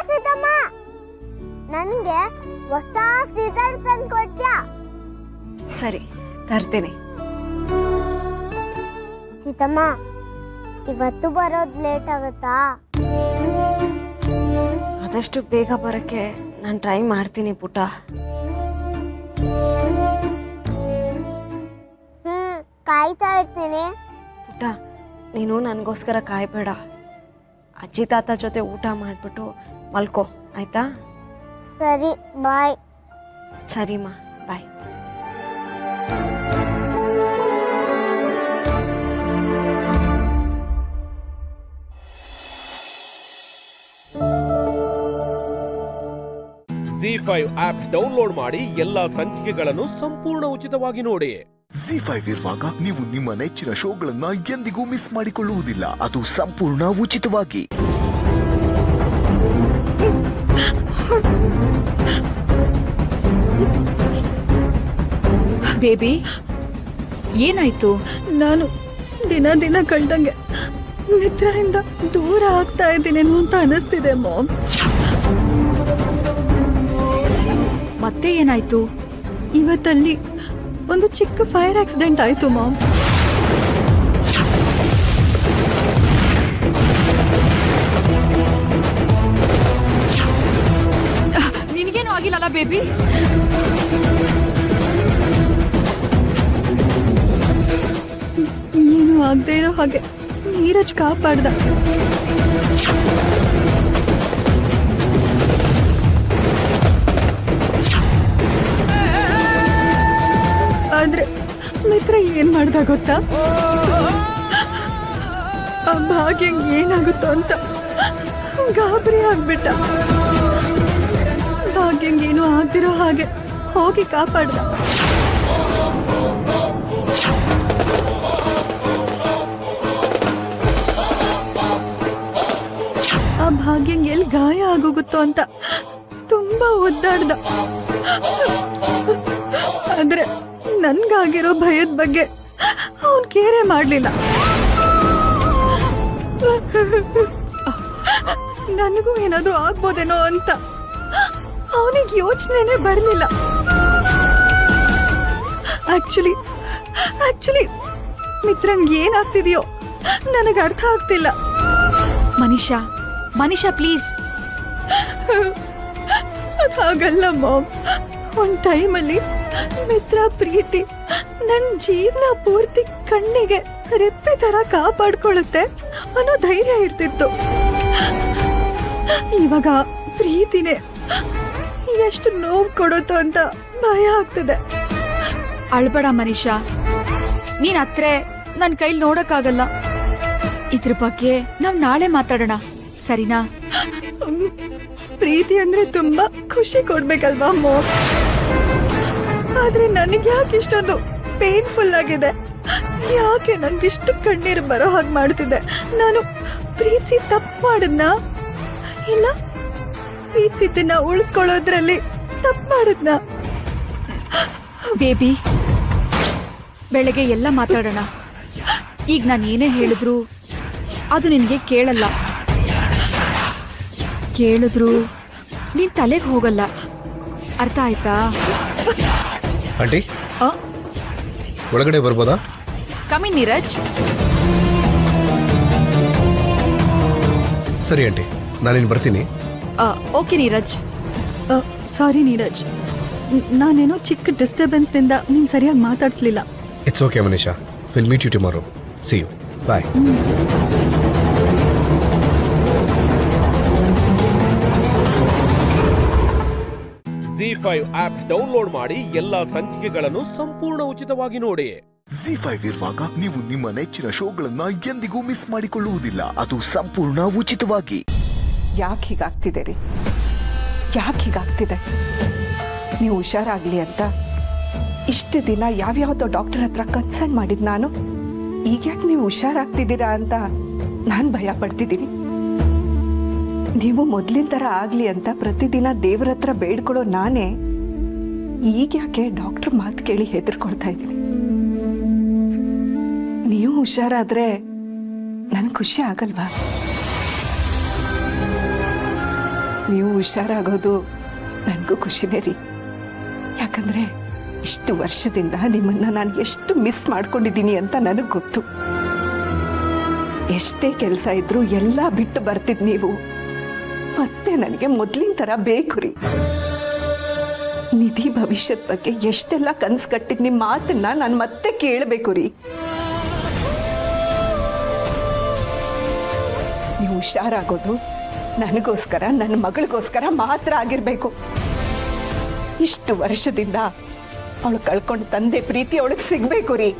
ಸೀತಮ್ಮ, ನನ್ಗೆ ಹೊಸ ಸೀಸರ್ ತಂದು ಕೊಡ್ತೀಯಾ? ಸರಿ, ತರ್ತೀನಿ. ಸೀತಮ್ಮ, ಇವತ್ತು ಬರೋದು ಲೇಟ್ ಆಗುತ್ತಾ? ಆದಷ್ಟು ಬೇಗ ಬರೋಕ್ಕೆ ನಾನು ಟ್ರೈ ಮಾಡ್ತೀನಿ ಪುಟ್ಟ. ಕಾಯ್ತಾ ಇರ್ತೀನಿ. ಪುಟ್ಟ, ನೀನು ನನಗೋಸ್ಕರ ಕಾಯಬೇಡ. ಅಜ್ಜಿ ತಾತ ಜೊತೆ ಊಟ ಮಾಡಿಬಿಟ್ಟು ಮಲ್ಕೋ, ಆಯ್ತಾ? ಸರಿ, ಬಾಯ್. ಸರಿಮ್ಮ, ಬಾಯ್. ZEE5 ಆಪ್ ಡೌನ್ಲೋಡ್ ಮಾಡಿ ಎಲ್ಲಾ ಸಂಚಿಕೆಗಳನ್ನು ಸಂಪೂರ್ಣ ಉಚಿತವಾಗಿ ನೋಡಿ. ZEE5 ಇರುವಾಗ ನೀವು ನಿಮ್ಮ ನೆಚ್ಚಿನ ಶೋಗಳನ್ನ ಎಂದಿಗೂ ಮಿಸ್ ಮಾಡಿಕೊಳ್ಳುವುದಿಲ್ಲ. ಅದು ಸಂಪೂರ್ಣ ಉಚಿತವಾಗಿ. ಬೇಬಿ, ಏನಾಯ್ತು? ನಾನು ದಿನ ದಿನ ಕಳ್ದಂಗೆ ಮಿತ್ರರಿಂದ ದೂರ ಆಗ್ತಾ ಇದ್ದೀನೇನೋ ಅಂತ ಅನಿಸ್ತಿದೆ ಮಾಮ್. ಮತ್ತೆ ಏನಾಯ್ತು? ಇವತ್ತಲ್ಲಿ ಒಂದು ಚಿಕ್ಕ ಫೈರ್ ಆಕ್ಸಿಡೆಂಟ್ ಆಯ್ತು ಮಾಮ್. ನಿನಗೇನು ಆಗಿಲ್ಲಲ್ಲ ಬೇಬಿ? ಏನು ಆಗದೆ ಇರೋ ಹಾಗೆ ನೀರಜ್ ಕಾಪಾಡ್ದ. ಆದ್ರೆ ಮಿತ್ರ ಏನ್ ಮಾಡ್ದ ಗೊತ್ತಾ? ಆ ಭಾಗ್ಯಂಗ್ ಏನಾಗುತ್ತೋ ಅಂತ ಗಾಬರಿ ಆಗ್ಬಿಟ್ಟ. ಭಾಗ್ಯಂಗ್ ಏನು ಆಗ್ದಿರೋ ಹಾಗೆ ಹೋಗಿ ಕಾಪಾಡ್ದ. ಆ ಭಾಗ್ಯಂಗ್ ಎಲ್ಲಿ ಗಾಯ ಆಗೋಗುತ್ತೋ ಅಂತ ತುಂಬಾ ಒದ್ದಾಡ್ದ. ಆದ್ರೆ ನನ್ಗಾಗಿರೋ ಭಯದ ಬಗ್ಗೆ ಅವನ್ ಕೇರೆ ಮಾಡ್ಲಿಲ್ಲ. ನನಗೂ ಏನಾದ್ರೂ ಆಗ್ಬೋದೇನೋ ಅಂತ ಅವನಿಗೆ ಯೋಚನೆನೇ ಬರ್ಲಿಲ್ಲ. ಆಕ್ಚುಲಿ ಮಿತ್ರಂಗ್ ಏನಾಗ್ತಿದೆಯೋ ನನಗೆ ಅರ್ಥ ಆಗ್ತಿಲ್ಲ. ಮನಿಷಾ ಪ್ಲೀಸ್. ಅದಾಗಲ್ಲ ಮಾಮ್. ಒಂದ್ ಟೈಮಲ್ಲಿ ಮಿತ್ರ ಪ್ರೀತಿ ನನ್ ಜೀವನ ಪೂರ್ತಿ ಕಣ್ಣಿಗೆ ರೆಪ್ಪೆ ತರ ಕಾಪಾಡ್ಕೊಳ್ಳುತ್ತೆ ಅನ್ನೋ ಧೈರ್ಯ ಇರ್ತಿತ್ತು. ಇವಾಗ ಪ್ರೀತಿನೇ ಎಷ್ಟು ನೋವು ಕೊಡುತ್ತೋ ಅಂತ ಭಯ ಆಗ್ತದೆ. ಅಳ್ಬೇಡ ಮನಿಷಾ, ನೀನ್ ಹತ್ರ ನನ್ ಕೈಲಿ ನೋಡಕ್ಕಾಗಲ್ಲ. ಇದ್ರ ಬಗ್ಗೆ ನಾವ್ ನಾಳೆ ಮಾತಾಡೋಣ, ಸರಿನಾ? ಪ್ರೀತಿ ಅಂದ್ರೆ ತುಂಬಾ ಖುಷಿ ಕೊಡ್ಬೇಕಲ್ವಾ ಅಮ್ಮ? ಆದ್ರೆ ನನಗೆ ಯಾಕೆ ಇಷ್ಟೊಂದು ಪೇನ್ಫುಲ್ ಆಗಿದೆ? ಯಾಕೆ ನಂಗಿಷ್ಟು ಕಣ್ಣೀರು ಬರೋ ಹಾಗೆ ಮಾಡ್ತಿದೆ? ನಾನು ಪ್ರೀತಿ ತಪ್ಪು ಮಾಡಿದ್ನಾ? ಇಲ್ಲ ಪ್ರೀತಿನ ಉಳಿಸ್ಕೊಳ್ಳೋದ್ರಲ್ಲಿ ತಪ್ಪು ಮಾಡಿದ್ನಾ? ಬೇಬಿ, ಬೆಳಗ್ಗೆ ಎಲ್ಲ ಮಾತಾಡೋಣ. ಈಗ ನಾನು ಏನೇ ಹೇಳಿದ್ರು ಅದು ನಿನಗೆ ಕೇಳಲ್ಲ. ಕೇಳಿದ್ರು ನೀನ್ ತಲೆಗೆ ಹೋಗಲ್ಲ. ಅರ್ಥ ಆಯ್ತಾ? ಆಂಟಿ, ಒಳಗಡೆ ಬರ್ಬೋದಾ? ಕಮಿ ನೀರಜ್. ಸರಿ ಆಂಟಿ, ನಾನಿನ್ ಬರ್ತೀನಿ. ಓಕೆ ನೀರಜ್. ಸಾರಿ ನೀರಜ್, ನಾನೇನೋ ಚಿಕ್ಕ ಡಿಸ್ಟರ್ಬೆನ್ಸ್ನಿಂದ ನೀನು ಸರಿಯಾಗಿ ಮಾತಾಡಿಸ್ಲಿಲ್ಲ. It's okay Manisha, will meet you tomorrow. See you, bye. ZEE5 app download ಮಾಡಿ ಎಲ್ಲಾ ಸಂಚಿಕೆಗಳನ್ನು ಸಂಪೂರ್ಣ ಉಚಿತವಾಗಿ ನೋಡಿ. ZEE5 ಇರುವಾಗ ನೀವು ನಿಮ್ಮ ನೆಚ್ಚಿನ ಶೋಗಳನ್ನ ಎಂದಿಗೂ ಮಿಸ್ ಮಾಡಿಕೊಳ್ಳುವುದಿಲ್ಲ. ಅದು ಸಂಪೂರ್ಣ ಉಚಿತವಾಗಿ. ಯಾಕೆ ಹೀಗಾಗ್ತಿದೆ ರೀ? ಯಾಕೆ ಹೀಗಾಗ್ತಿದೆ? ನೀವು ಹುಷಾರಾಗ್ಲಿ ಅಂತ ಇಷ್ಟು ದಿನ ಯಾವ್ಯಾವುದೋ ಡಾಕ್ಟರ್ ಹತ್ರ ಕನ್ಸಲ್ಟ್ ಮಾಡಿದ್ ನಾನು. ಈಗ ಯಾಕೆ ನೀವು ಹುಷಾರಾಗ್ತಿದ್ದೀರಾ ಅಂತ ನಾನು ಭಯ ಪಡ್ತಿದ್ದೀನಿ. ನೀವು ಮೊದಲಿನ ಥರ ಆಗಲಿ ಅಂತ ಪ್ರತಿದಿನ ದೇವ್ರ ಹತ್ರ ಬೇಡ್ಕೊಳ್ಳೋ ನಾನೇ ಈಗ ಯಾಕೆ ಡಾಕ್ಟರ್ ಮಾತು ಕೇಳಿ ಹೆದರ್ಕೊಳ್ತಾ ಇದ್ದೀನಿ. ನೀವು ಹುಷಾರಾದ್ರೆ ನನ್ಗೆ ಖುಷಿ ಆಗಲ್ವಾ? ನೀವು ಹುಷಾರಾಗೋದು ನನಗೂ ಖುಷಿನೇ ರೀ. ಯಾಕಂದ್ರೆ ಇಷ್ಟು ವರ್ಷದಿಂದ ನಿಮ್ಮನ್ನ ನಾನು ಎಷ್ಟು ಮಿಸ್ ಮಾಡ್ಕೊಂಡಿದ್ದೀನಿ ಅಂತ ನನಗೆ ಗೊತ್ತು. ಎಷ್ಟೇ ಕೆಲಸ ಇದ್ರೂ ಎಲ್ಲ ಬಿಟ್ಟು ಬರ್ತಿದ್ ನೀವು ಮತ್ತೆ ನನಗೆ ಮೊದಲಿನ ಥರ ಬೇಕು ರೀ. ನಿಧಿ ಭವಿಷ್ಯದ ಬಗ್ಗೆ ಎಷ್ಟೆಲ್ಲ ಕನಸು ಕಟ್ಟಿದ್ ನಿಮ್ಮ ಮಾತನ್ನ ನಾನು ಮತ್ತೆ ಕೇಳಬೇಕು ರೀ. ನೀವು ಹುಷಾರಾಗೋದು ನನಗೋಸ್ಕರ, ನನ್ನ ಮಗಳಿಗೋಸ್ಕರ ಮಾತ್ರ ಆಗಿರಬೇಕು. ಇಷ್ಟು ವರ್ಷದಿಂದ ಅವಳು ಕಳ್ಕೊಂಡು ತಂದೆ ಪ್ರೀತಿ ಅವಳಿಗೆ ಸಿಗಬೇಕು ರೀ.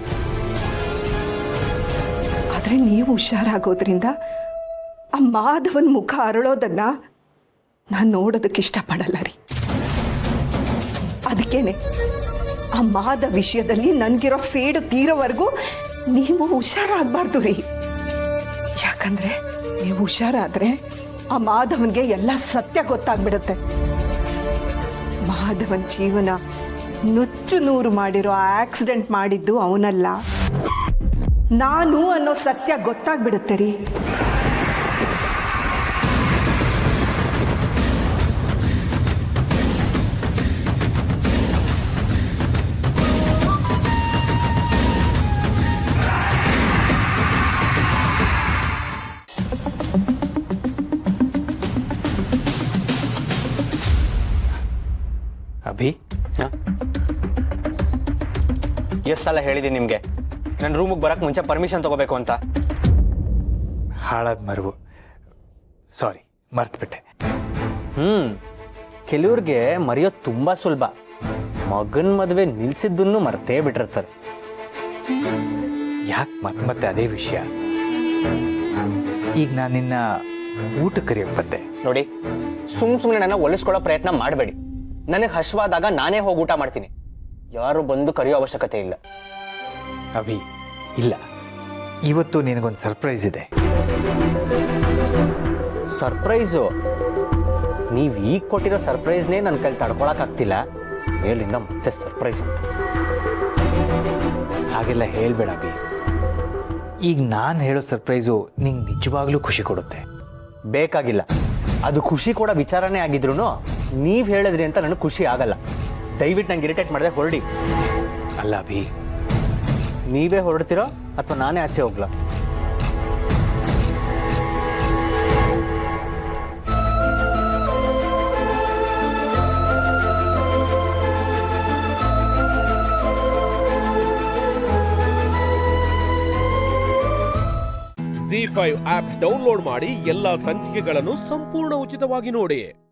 ಆದರೆ ನೀವು ಹುಷಾರಾಗೋದ್ರಿಂದ ಆ ಮಾಧವನ್ ಮುಖ ಅರಳೋದನ್ನ ನಾನು ನೋಡೋದಕ್ಕೆ ಇಷ್ಟಪಡಲ್ಲ ರೀ. ಅದಕ್ಕೇನೆ ಆ ಮಾಧವ್ ವಿಷಯದಲ್ಲಿ ನನಗಿರೋ ಸೇಡು ತೀರೋವರೆಗೂ ನೀವು ಹುಷಾರಾಗಬಾರ್ದು ರೀ. ಯಾಕಂದ್ರೆ ನೀವು ಹುಷಾರಾದ್ರೆ ಆ ಮಾಧವನ್ಗೆ ಎಲ್ಲ ಸತ್ಯ ಗೊತ್ತಾಗ್ಬಿಡುತ್ತೆ. ಮಾಧವನ್ ಜೀವನ ನುಚ್ಚು ನೂರು ಮಾಡಿರೋ ಆಕ್ಸಿಡೆಂಟ್ ಮಾಡಿದ್ದು ಅವನಲ್ಲ, ನಾನು ಅನ್ನೋ ಸತ್ಯ ಗೊತ್ತಾಗ್ಬಿಡುತ್ತೆ ರೀ. ಅಭಿ, ಎಷ್ಟು ಸಲ ಹೇಳಿದ್ದೀನಿ ನಿಮಗೆ ನನ್ನ ರೂಮಿಗೆ ಬರೋಕ್ಕೆ ಮುಂಚೆ ಪರ್ಮಿಷನ್ ತಗೋಬೇಕು ಅಂತ. ಹಾಳಾದ ಮರವು, ಸಾರಿ ಮರ್ತ್ಬಿಟ್ಟೆ. ಕೆಲವ್ರಿಗೆ ಮರೆಯೋದು ತುಂಬ ಸುಲಭ. ಮಗನ ಮದುವೆ ನಿಲ್ಸಿದ್ದನ್ನು ಮರ್ತೇ ಬಿಟ್ಟಿರ್ತಾರೆ. ಯಾಕೆ ಮತ್ತೆ ಅದೇ ವಿಷಯ? ಈಗ ನಾನು ನಿನ್ನ ಊಟ ಕರಿಯಕ್ಕೆ ಬಂದೆ. ನೋಡಿ, ಸುಮ್ಮನೆ ನನ್ನ ಒಲಿಸ್ಕೊಳ್ಳೋ ಪ್ರಯತ್ನ ಮಾಡಬೇಡಿ. ನನಗೆ ಹಶ್ವಾದಾಗ ನಾನೇ ಹೋಗಿ ಊಟ ಮಾಡ್ತೀನಿ. ಯಾರು ಬಂದು ಕರೆಯೋ ಅವಶ್ಯಕತೆ ಇಲ್ಲ. ಅಭಿ, ಇಲ್ಲ, ಇವತ್ತು ನಿನಗೊಂದು ಸರ್ಪ್ರೈಸ್ ಇದೆ. ಸರ್ಪ್ರೈಸು? ನೀವು ಈಗ ಕೊಟ್ಟಿರೋ ಸರ್ಪ್ರೈಸ್ನೇ ನನ್ನ ಕೈಲಿ ತಡ್ಕೊಳಕ್ಕಾಗ್ತಿಲ್ಲ, ಮೇಲಿಂದ ಮತ್ತೆ ಸರ್ಪ್ರೈಸ್ ಅಂತ. ಹಾಗೆಲ್ಲ ಹೇಳ್ಬೇಡ ಅಭಿ. ಈಗ ನಾನು ಹೇಳೋ ಸರ್ಪ್ರೈಸು ನಿಂಗೆ ನಿಜವಾಗ್ಲೂ ಖುಷಿ ಕೊಡುತ್ತೆ. ಬೇಕಾಗಿಲ್ಲ. ಅದು ಖುಷಿ ಕೊಡೋ ವಿಚಾರನೇ ಆಗಿದ್ರು ನೀವು ಹೇಳಿದ್ರಿ ಅಂತ ನನಗೆ ಖುಷಿ ಆಗಲ್ಲ. ದಯವಿಟ್ಟು ನಂಗೆ ಇರಿಟೇಟ್ ಮಾಡಿದೆ, ಹೊರಡಿ. ಅಲ್ಲ ಅಭಿ, ನೀವೇ ಹೊರಡ್ತಿರೋ ಅಥವಾ ನಾನೇ ಆಚೆ ಹೋಗ್ಲಾ? ZEE5 ಆಪ್ ಡೌನ್ಲೋಡ್ ಮಾಡಿ ಎಲ್ಲಾ ಸಂಚಿಕೆಗಳನ್ನು ಸಂಪೂರ್ಣ ಉಚಿತವಾಗಿ ನೋಡಿ.